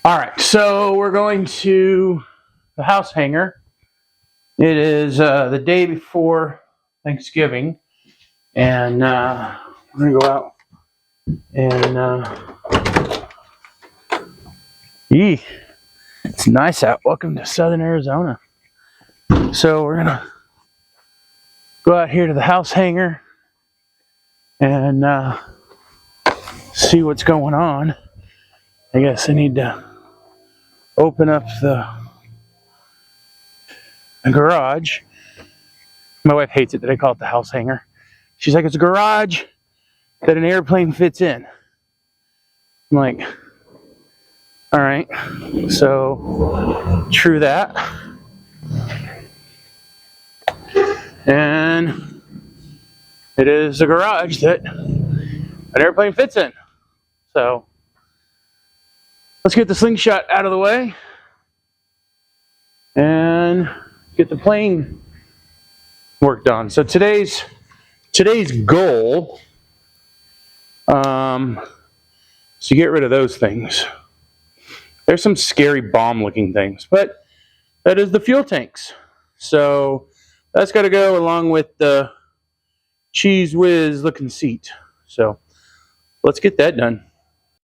All right, so we're going to the house hangar. It is the day before Thanksgiving, and we're gonna go out and it's nice out. Welcome to Southern Arizona. So we're gonna go out here to the house hangar and see what's going on. I guess I need to open up the garage. My wife hates it that I call it the house hangar. She's like, it's a garage that an airplane fits in. I'm like, all right, so true that. And it is a garage that an airplane fits in. So let's get the slingshot out of the way and get the plane work done. So today's goal is to get rid of those things. There's some scary bomb-looking things, but that is the fuel tanks. So that's got to go along with the cheese whiz looking seat. So let's get that done.